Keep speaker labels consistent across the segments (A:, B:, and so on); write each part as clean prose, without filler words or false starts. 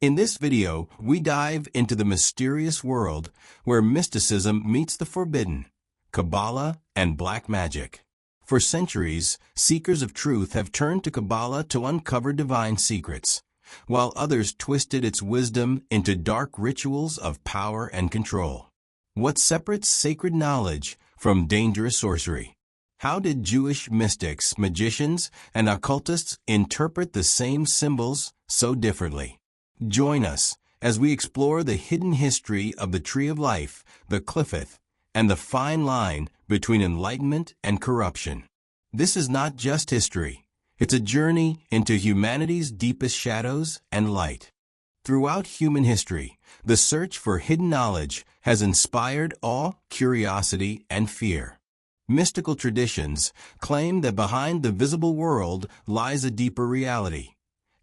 A: In this video, we dive into the mysterious world where mysticism meets the forbidden, Kabbalah and black magic. For centuries, seekers of truth have turned to Kabbalah to uncover divine secrets, while others twisted its wisdom into dark rituals of power and control. What separates sacred knowledge from dangerous sorcery? How did Jewish mystics, magicians, and occultists interpret the same symbols so differently? Join us as we explore the hidden history of the Tree of Life, the Qliphoth, and the fine line between enlightenment and corruption. This is not just history. It's a journey into humanity's deepest shadows and light. Throughout human history, the search for hidden knowledge has inspired awe, curiosity, and fear. Mystical traditions claim that behind the visible world lies a deeper reality,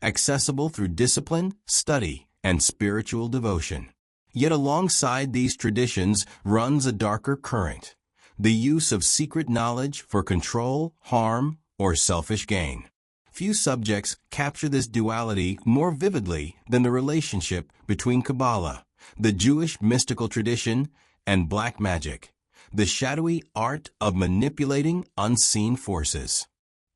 A: accessible through discipline, study, and spiritual devotion. Yet alongside these traditions runs a darker current, the use of secret knowledge for control, harm, or selfish gain. Few subjects capture this duality more vividly than the relationship between Kabbalah, the Jewish mystical tradition, and black magic, the shadowy art of manipulating unseen forces.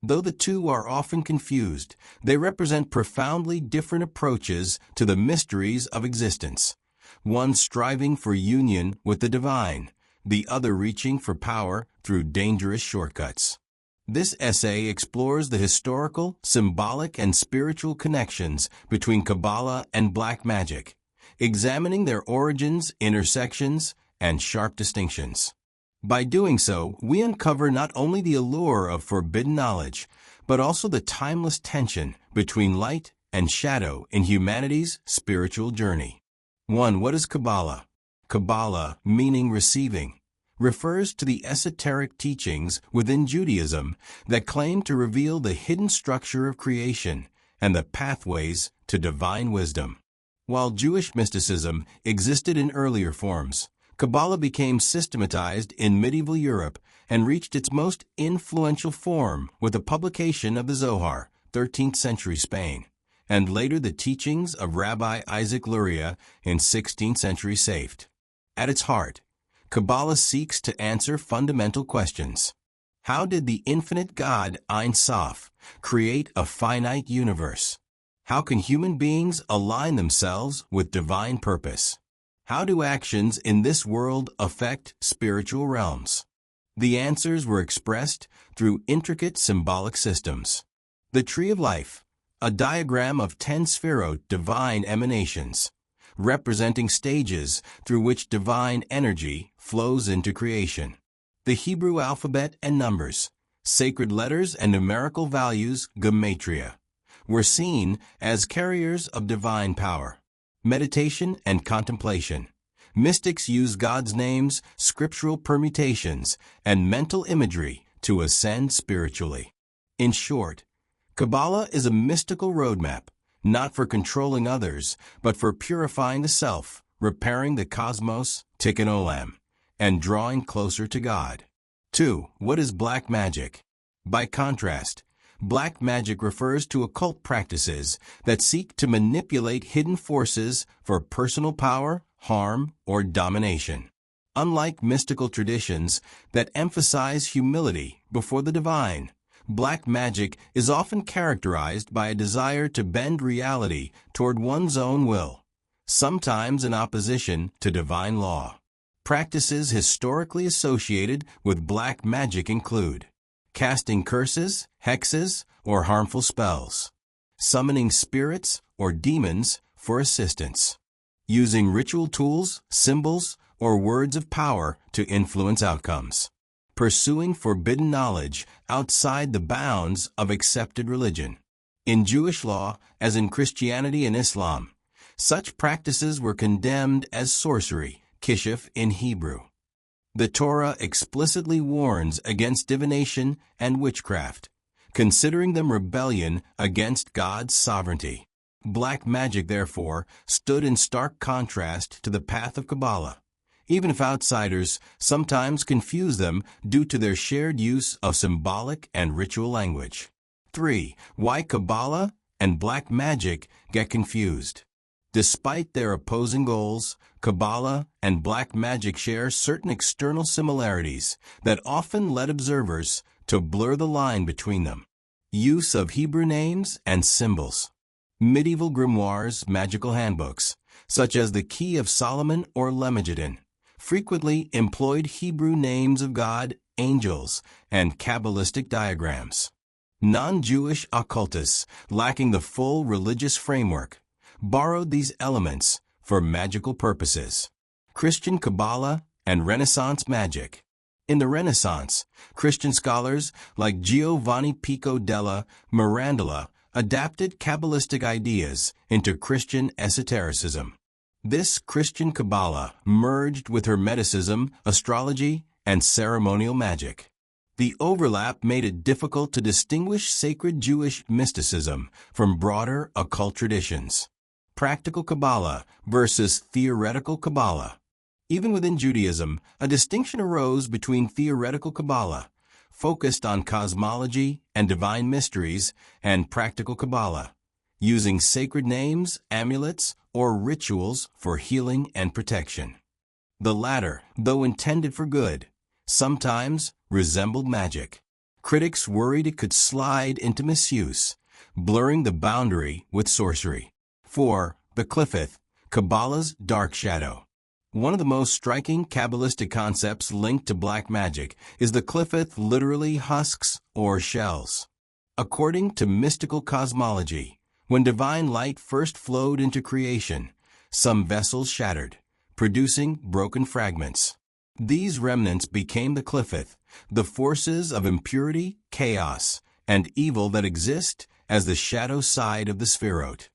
A: Though the two are often confused, they represent profoundly different approaches to the mysteries of existence, one striving for union with the divine, the other reaching for power through dangerous shortcuts. This essay explores the historical, symbolic, and spiritual connections between Kabbalah and black magic, examining their origins, intersections, and sharp distinctions. By doing so, we uncover not only the allure of forbidden knowledge, but also the timeless tension between light and shadow in humanity's spiritual journey. 1. What is Kabbalah? Kabbalah, meaning receiving, refers to the esoteric teachings within Judaism that claim to reveal the hidden structure of creation and the pathways to divine wisdom. While Jewish mysticism existed in earlier forms, Kabbalah became systematized in medieval Europe and reached its most influential form with the publication of the Zohar, 13th century Spain, and later the teachings of Rabbi Isaac Luria in 16th century Safed. At its heart, Kabbalah seeks to answer fundamental questions. How did the infinite God Ein Sof create a finite universe? How can human beings align themselves with divine purpose? How do actions in this world affect spiritual realms? The answers were expressed through intricate symbolic systems. The Tree of Life, a diagram of 10 Sphirot divine emanations, representing stages through which divine energy flows into creation. The Hebrew alphabet and numbers, sacred letters and numerical values, gematria, were seen as carriers of divine power. Meditation and contemplation. Mystics use God's names, scriptural permutations, and mental imagery to ascend spiritually. In short, Kabbalah is a mystical roadmap, not for controlling others, but for purifying the self, repairing the cosmos, tikkun olam, and drawing closer to God. 2. What is black magic? By contrast, black magic refers to occult practices that seek to manipulate hidden forces for personal power, harm, or domination. Unlike mystical traditions that emphasize humility before the divine, black magic is often characterized by a desire to bend reality toward one's own will, sometimes in opposition to divine law. Practices historically associated with black magic include casting curses, hexes, or harmful spells, summoning spirits or demons for assistance, using ritual tools, symbols, or words of power to influence outcomes, pursuing forbidden knowledge outside the bounds of accepted religion. In Jewish law, as in Christianity and Islam, such practices were condemned as sorcery, kishuf in Hebrew. The Torah explicitly warns against divination and witchcraft, considering them rebellion against God's sovereignty. Black magic, therefore, stood in stark contrast to the path of Kabbalah, even if outsiders sometimes confuse them due to their shared use of symbolic and ritual language. 3. Why Kabbalah and black magic get confused. Despite their opposing goals, Kabbalah and black magic share certain external similarities that often led observers to blur the line between them. Use of Hebrew names and symbols. Medieval grimoires, magical handbooks, such as the Key of Solomon or Lemegidon, frequently employed Hebrew names of God, angels, and Kabbalistic diagrams. Non-Jewish occultists, lacking the full religious framework, borrowed these elements for magical purposes. Christian Kabbalah and Renaissance magic. In the Renaissance, Christian scholars like Giovanni Pico della Mirandola adapted Kabbalistic ideas into Christian esotericism. This Christian Kabbalah merged with Hermeticism, astrology, and ceremonial magic. The overlap made it difficult to distinguish sacred Jewish mysticism from broader occult traditions. Practical Kabbalah versus theoretical Kabbalah. Even within Judaism, a distinction arose between theoretical Kabbalah, focused on cosmology and divine mysteries, and practical Kabbalah, using sacred names, amulets, or rituals for healing and protection. The latter, though intended for good, sometimes resembled magic. Critics worried it could slide into misuse, blurring the boundary with sorcery. 4. The Qliphoth, Kabbalah's dark shadow. One of the most striking Kabbalistic concepts linked to black magic is the Qliphoth, literally husks or shells. According to mystical cosmology, when divine light first flowed into creation, some vessels shattered, producing broken fragments. These remnants became the Qliphoth, the forces of impurity, chaos, and evil that exist as the shadow side of the Sphirot.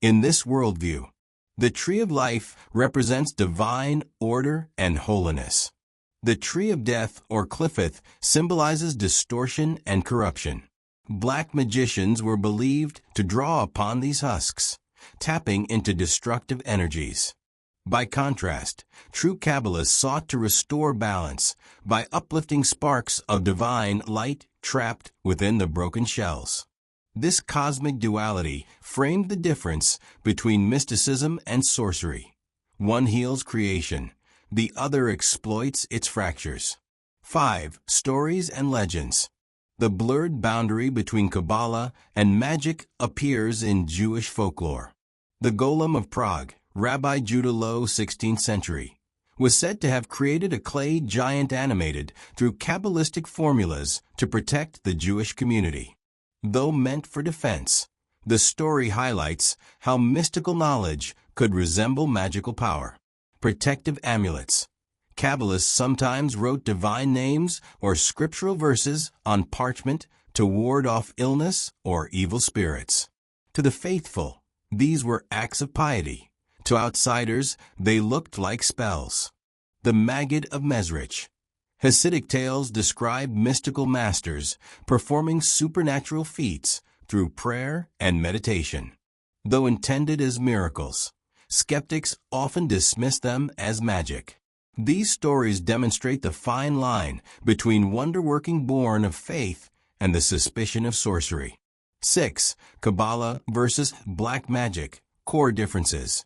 A: In this worldview, the tree of life represents divine order and holiness. The tree of death, or Qliphoth, symbolizes distortion and corruption. Black magicians were believed to draw upon these husks, tapping into destructive energies. By contrast, true Kabbalists sought to restore balance by uplifting sparks of divine light trapped within the broken shells. This cosmic duality framed the difference between mysticism and sorcery. One heals creation, the other exploits its fractures. 5. Stories and legends. The blurred boundary between Kabbalah and magic appears in Jewish folklore. The Golem of Prague, Rabbi Judah Loew, 16th century, was said to have created a clay giant animated through Kabbalistic formulas to protect the Jewish community. Though meant for defense, the story highlights how mystical knowledge could resemble magical power. Protective amulets. Kabbalists sometimes wrote divine names or scriptural verses on parchment to ward off illness or evil spirits. To the faithful, these were acts of piety. To outsiders, they looked like spells. The Maggid of Mezrich. Hasidic tales describe mystical masters performing supernatural feats through prayer and meditation. Though intended as miracles, skeptics often dismiss them as magic. These stories demonstrate the fine line between wonder-working born of faith and the suspicion of sorcery. 6. Kabbalah versus black magic. Core differences.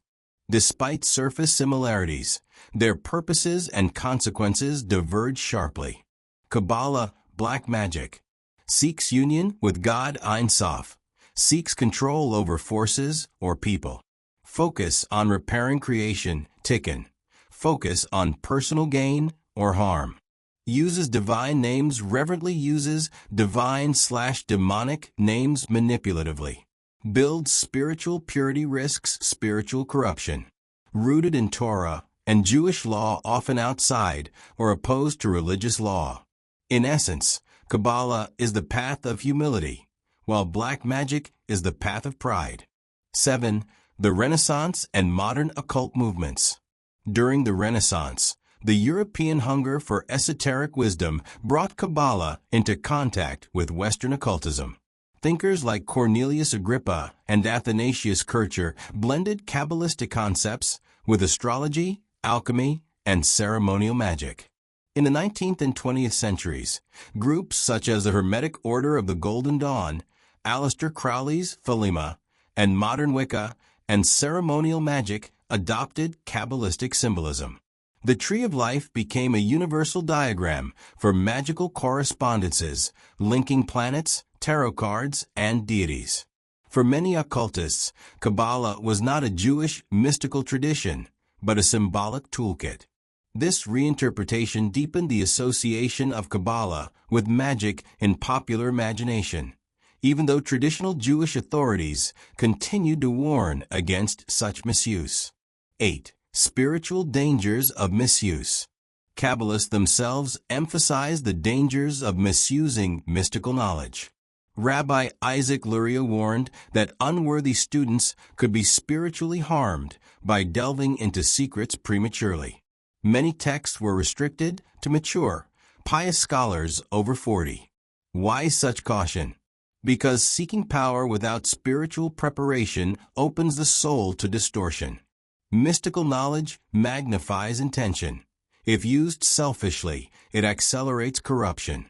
A: Despite surface similarities, their purposes and consequences diverge sharply. Kabbalah, black magic, seeks union with God Ein Sof, seeks control over forces or people. Focus on repairing creation, Tikkun. Focus on personal gain or harm. Uses divine names reverently, uses divine/demonic names manipulatively. Builds spiritual purity, risks spiritual corruption. Rooted in Torah and Jewish law, often outside or opposed to religious law. In essence, Kabbalah is the path of humility, while black magic is the path of pride. 7. The Renaissance and modern occult movements. During the Renaissance, the European hunger for esoteric wisdom brought Kabbalah into contact with Western occultism. Thinkers like Cornelius Agrippa and Athanasius Kircher blended Kabbalistic concepts with astrology, alchemy, and ceremonial magic. In the 19th and 20th centuries, groups such as the Hermetic Order of the Golden Dawn, Aleister Crowley's Thelema, and modern Wicca and ceremonial magic adopted Kabbalistic symbolism. The Tree of Life became a universal diagram for magical correspondences, linking planets, tarot cards, and deities. For many occultists, Kabbalah was not a Jewish mystical tradition, but a symbolic toolkit. This reinterpretation deepened the association of Kabbalah with magic in popular imagination, even though traditional Jewish authorities continued to warn against such misuse. 8. Spiritual dangers of misuse. Kabbalists themselves emphasize the dangers of misusing mystical knowledge. Rabbi Isaac Luria warned that unworthy students could be spiritually harmed by delving into secrets prematurely. Many texts were restricted to mature, pious scholars over 40. Why such caution? Because seeking power without spiritual preparation opens the soul to distortion. Mystical knowledge magnifies intention. If used selfishly, it accelerates corruption.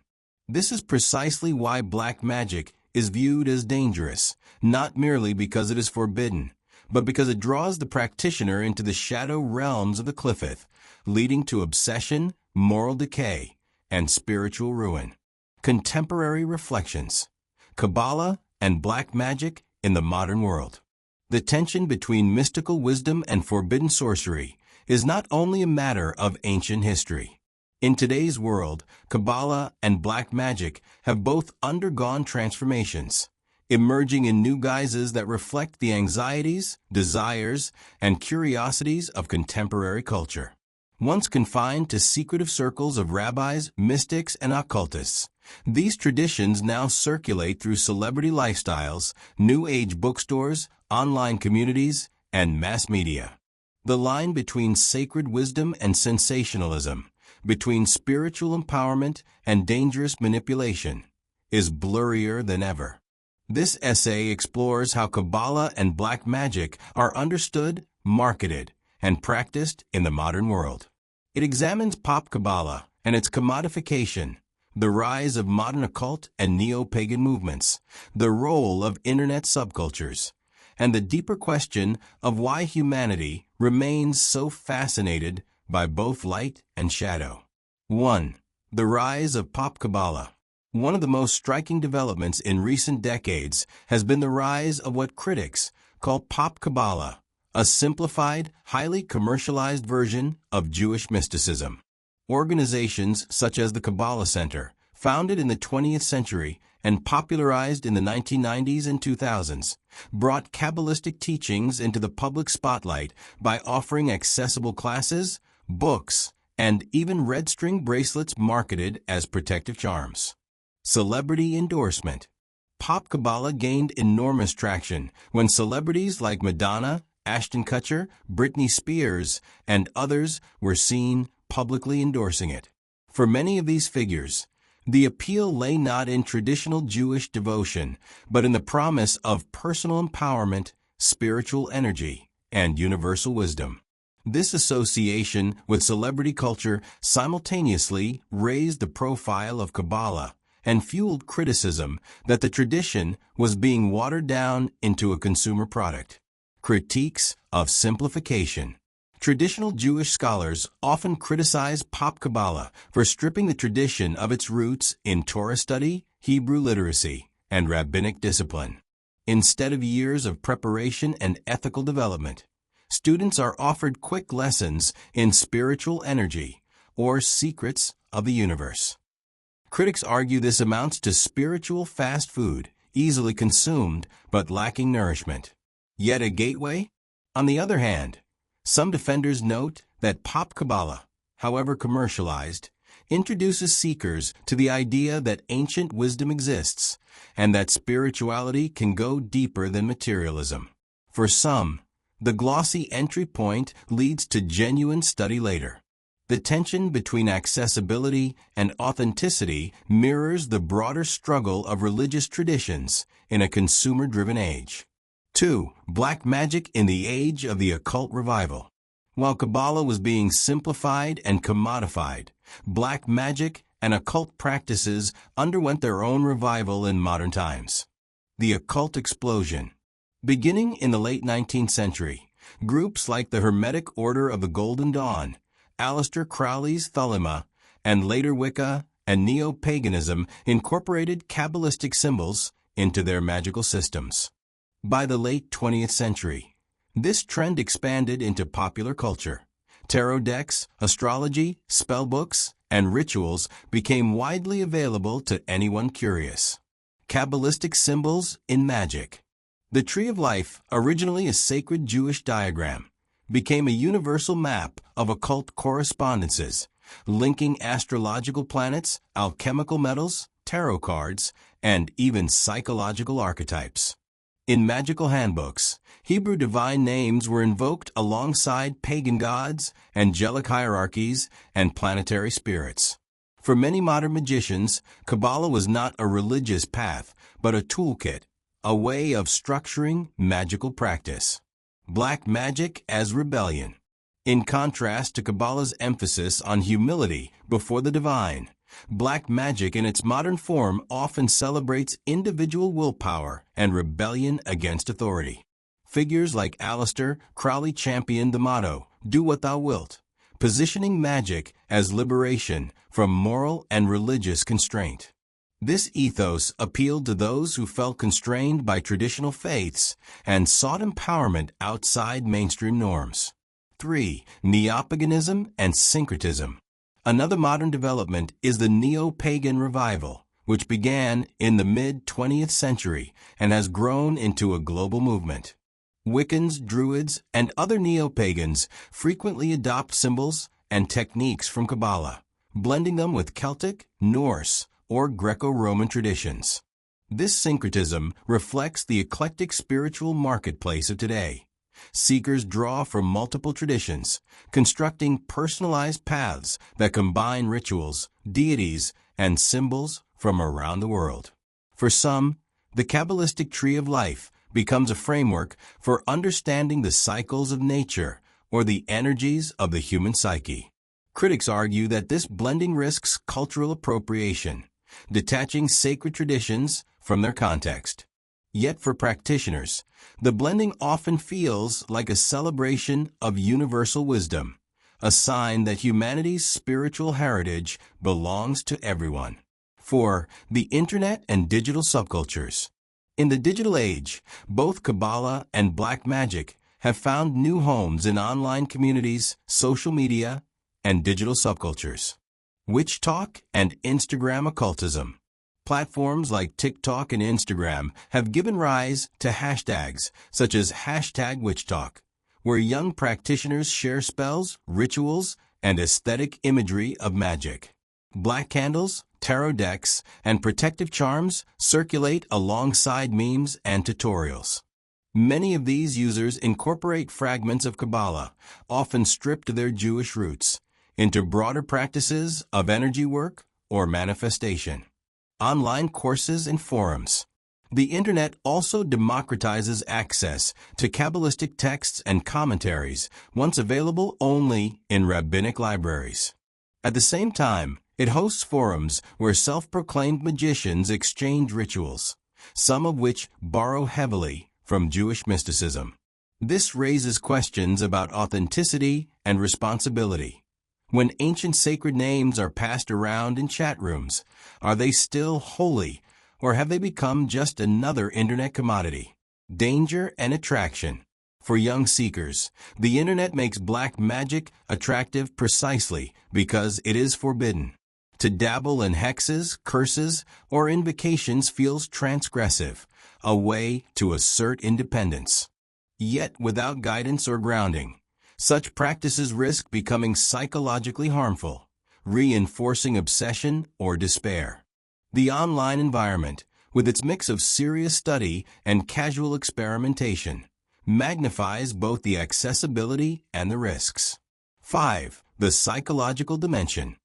A: This is precisely why black magic is viewed as dangerous, not merely because it is forbidden, but because it draws the practitioner into the shadow realms of the Qliphoth, leading to obsession, moral decay, and spiritual ruin. Contemporary reflections. Kabbalah and black magic in the modern world. The tension between mystical wisdom and forbidden sorcery is not only a matter of ancient history. In today's world, Kabbalah and black magic have both undergone transformations, emerging in new guises that reflect the anxieties, desires, and curiosities of contemporary culture. Once confined to secretive circles of rabbis, mystics, and occultists, these traditions now circulate through celebrity lifestyles, New Age bookstores, online communities, and mass media. The line between sacred wisdom and sensationalism, between spiritual empowerment and dangerous manipulation, is blurrier than ever. This essay explores how Kabbalah and black magic are understood, marketed, and practiced in the modern world. It examines pop Kabbalah and its commodification, the rise of modern occult and neo-pagan movements, the role of internet subcultures, and the deeper question of why humanity remains so fascinated by both light and shadow. 1. The rise of pop Kabbalah. One of the most striking developments in recent decades has been the rise of what critics call pop Kabbalah, a simplified, highly commercialized version of Jewish mysticism. Organizations such as the Kabbalah Center, founded in the 20th century and popularized in the 1990s and 2000s, brought Kabbalistic teachings into the public spotlight by offering accessible classes, books, and even red string bracelets marketed as protective charms. Celebrity endorsement. Pop Kabbalah gained enormous traction when celebrities like Madonna, Ashton Kutcher, Britney Spears, and others were seen publicly endorsing it. For many of these figures, the appeal lay not in traditional Jewish devotion, but in the promise of personal empowerment, spiritual energy, and universal wisdom. This association with celebrity culture simultaneously raised the profile of Kabbalah and fueled criticism that the tradition was being watered down into a consumer product. Critiques of simplification. Traditional Jewish scholars often criticize pop Kabbalah for stripping the tradition of its roots in Torah study, Hebrew literacy, and rabbinic discipline. Instead of years of preparation and ethical development, students are offered quick lessons in spiritual energy or secrets of the universe. Critics argue this amounts to spiritual fast food, easily consumed but lacking nourishment. Yet a gateway? On the other hand, some defenders note that pop Kabbalah, however commercialized, introduces seekers to the idea that ancient wisdom exists and that spirituality can go deeper than materialism. For some, the glossy entry point leads to genuine study later. The tension between accessibility and authenticity mirrors the broader struggle of religious traditions in a consumer-driven age. 2. Black magic in the age of the occult revival. While Kabbalah was being simplified and commodified, black magic and occult practices underwent their own revival in modern times. The occult explosion. Beginning in the late 19th century, groups like the Hermetic Order of the Golden Dawn, Aleister Crowley's Thelema, and later Wicca and neo-paganism incorporated Kabbalistic symbols into their magical systems. By the late 20th century, this trend expanded into popular culture. Tarot decks, astrology, spellbooks, and rituals became widely available to anyone curious. Kabbalistic symbols in magic. The Tree of Life, originally a sacred Jewish diagram, became a universal map of occult correspondences, linking astrological planets, alchemical metals, tarot cards, and even psychological archetypes. In magical handbooks, Hebrew divine names were invoked alongside pagan gods, angelic hierarchies, and planetary spirits. For many modern magicians, Kabbalah was not a religious path, but a toolkit, a way of structuring magical practice. Black magic as rebellion. In contrast to Kabbalah's emphasis on humility before the divine, black magic in its modern form often celebrates individual willpower and rebellion against authority. Figures like Aleister Crowley championed the motto, "Do what thou wilt," positioning magic as liberation from moral and religious constraint. This ethos appealed to those who felt constrained by traditional faiths and sought empowerment outside mainstream norms. 3. Neo-paganism and syncretism. Another modern development is the neo-pagan revival, which began in the mid-20th century and has grown into a global movement. Wiccans, Druids, and other neo-pagans frequently adopt symbols and techniques from Kabbalah, blending them with Celtic, Norse, or Greco-Roman traditions. This syncretism reflects the eclectic spiritual marketplace of today. Seekers draw from multiple traditions, constructing personalized paths that combine rituals, deities, and symbols from around the world. For some, the Kabbalistic Tree of Life becomes a framework for understanding the cycles of nature or the energies of the human psyche. Critics argue that this blending risks cultural appropriation, detaching sacred traditions from their context. Yet for practitioners, the blending often feels like a celebration of universal wisdom, a sign that humanity's spiritual heritage belongs to everyone. 4. The Internet and digital subcultures. In the digital age, both Kabbalah and black magic have found new homes in online communities, social media, and digital subcultures. Witch talk and Instagram occultism. Platforms like TikTok and Instagram have given rise to hashtags such as #WitchTalk, where young practitioners share spells, rituals, and aesthetic imagery of magic. Black candles, tarot decks, and protective charms circulate alongside memes and tutorials. Many of these users incorporate fragments of Kabbalah, often stripped to their Jewish roots, into broader practices of energy work or manifestation. Online courses and forums. The Internet also democratizes access to Kabbalistic texts and commentaries, once available only in rabbinic libraries. At the same time, it hosts forums where self-proclaimed magicians exchange rituals, some of which borrow heavily from Jewish mysticism. This raises questions about authenticity and responsibility. When ancient sacred names are passed around in chat rooms, are they still holy, or have they become just another internet commodity? Danger and attraction. For young seekers, the internet makes black magic attractive precisely because it is forbidden. To dabble in hexes, curses, or invocations feels transgressive, a way to assert independence. Yet without guidance or grounding, such practices risk becoming psychologically harmful, reinforcing obsession or despair. The online environment, with its mix of serious study and casual experimentation, magnifies both the accessibility and the risks. 5. The psychological dimension.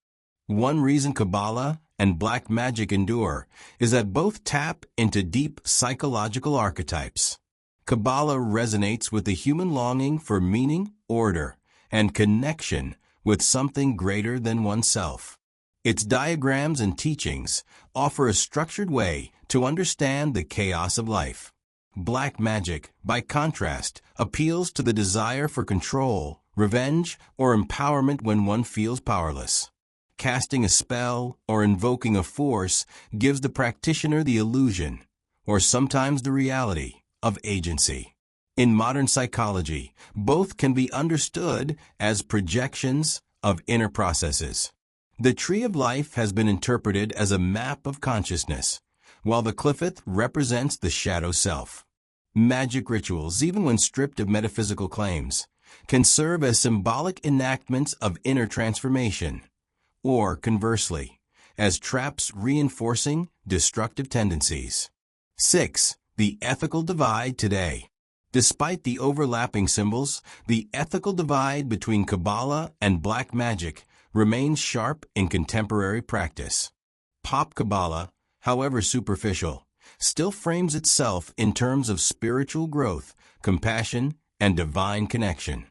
A: One reason Kabbalah and black magic endure is that both tap into deep psychological archetypes. Kabbalah resonates with the human longing for meaning, order, and connection with something greater than oneself. Its diagrams and teachings offer a structured way to understand the chaos of life. Black magic, by contrast, appeals to the desire for control, revenge, or empowerment when one feels powerless. Casting a spell or invoking a force gives the practitioner the illusion, or sometimes the reality, of agency. In modern psychology, both can be understood as projections of inner processes. The tree of life has been interpreted as a map of consciousness, while the cliffith represents the shadow self. Magic rituals, even when stripped of metaphysical claims, can serve as symbolic enactments of inner transformation, or, conversely, as traps reinforcing destructive tendencies. 6. The ethical divide today. Despite the overlapping symbols, the ethical divide between Kabbalah and black magic remains sharp in contemporary practice. Pop Kabbalah, however superficial, still frames itself in terms of spiritual growth, compassion, and divine connection.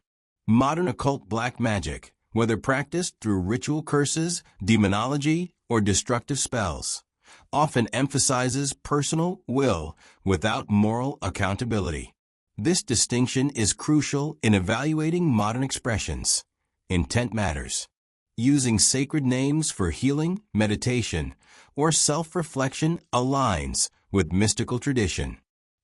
A: Modern occult black magic, whether practiced through ritual curses, demonology, or destructive spells, often emphasizes personal will without moral accountability. This distinction is crucial in evaluating modern expressions. Intent matters. Using sacred names for healing, meditation, or self-reflection aligns with mystical tradition.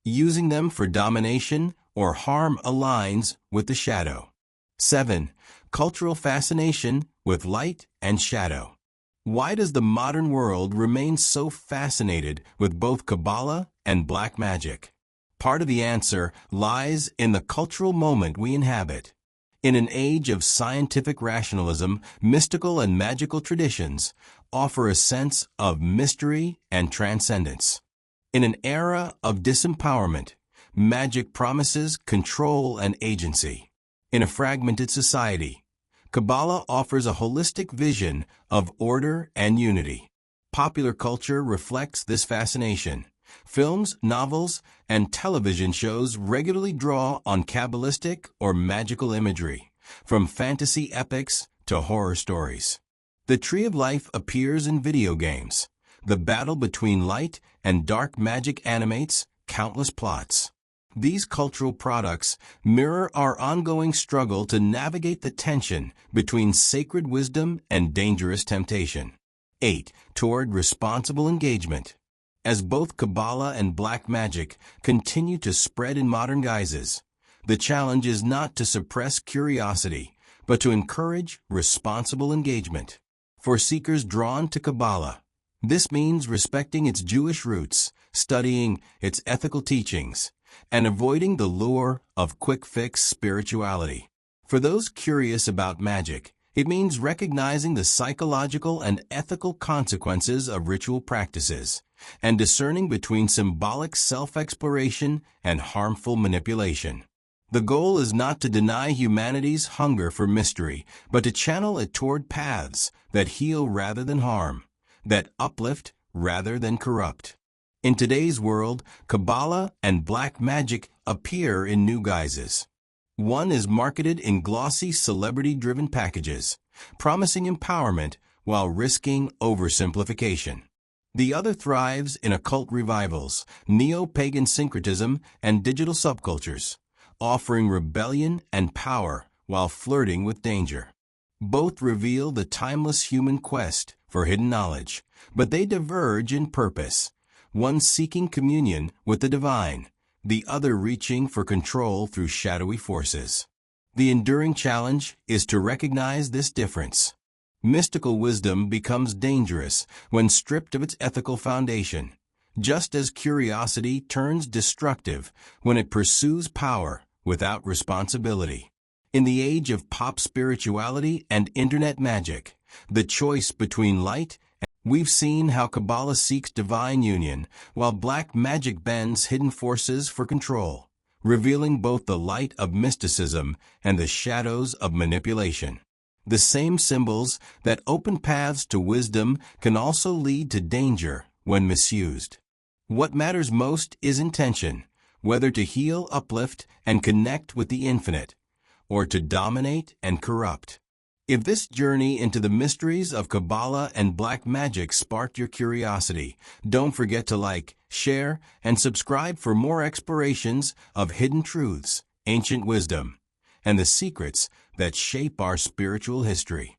A: Using them for domination or harm aligns with the shadow. 7. Cultural fascination with light and shadow. Why does the modern world remain so fascinated with both Kabbalah and black magic? Part of the answer lies in the cultural moment we inhabit. In an age of scientific rationalism, mystical and magical traditions offer a sense of mystery and transcendence. In an era of disempowerment, magic promises control and agency. In a fragmented society, Kabbalah offers a holistic vision of order and unity. Popular culture reflects this fascination. Films, novels, and television shows regularly draw on Kabbalistic or magical imagery, from fantasy epics to horror stories. The Tree of Life appears in video games. The battle between light and dark magic animates countless plots. These cultural products mirror our ongoing struggle to navigate the tension between sacred wisdom and dangerous temptation. 8. Toward responsible engagement. As both Kabbalah and black magic continue to spread in modern guises, the challenge is not to suppress curiosity, but to encourage responsible engagement. For seekers drawn to Kabbalah, this means respecting its Jewish roots, studying its ethical teachings, and avoiding the lure of quick-fix spirituality. For those curious about magic, it means recognizing the psychological and ethical consequences of ritual practices, and discerning between symbolic self-exploration and harmful manipulation. The goal is not to deny humanity's hunger for mystery, but to channel it toward paths that heal rather than harm, that uplift rather than corrupt. In today's world, Kabbalah and black magic appear in new guises. One is marketed in glossy, celebrity-driven packages, promising empowerment while risking oversimplification. The other thrives in occult revivals, neo-pagan syncretism, and digital subcultures, offering rebellion and power while flirting with danger. Both reveal the timeless human quest for hidden knowledge, but they diverge in purpose, one seeking communion with the divine, the other reaching for control through shadowy forces. The enduring challenge is to recognize this difference. Mystical wisdom becomes dangerous when stripped of its ethical foundation, just as curiosity turns destructive when it pursues power without responsibility. In the age of pop spirituality and internet magic, the choice between light and we've seen how Kabbalah seeks divine union, while black magic bends hidden forces for control, revealing both the light of mysticism and the shadows of manipulation. The same symbols that open paths to wisdom can also lead to danger when misused. What matters most is intention, whether to heal, uplift, and connect with the infinite, or to dominate and corrupt. If this journey into the mysteries of Kabbalah and black magic sparked your curiosity, don't forget to like, share, and subscribe for more explorations of hidden truths, ancient wisdom, and the secrets that shape our spiritual history.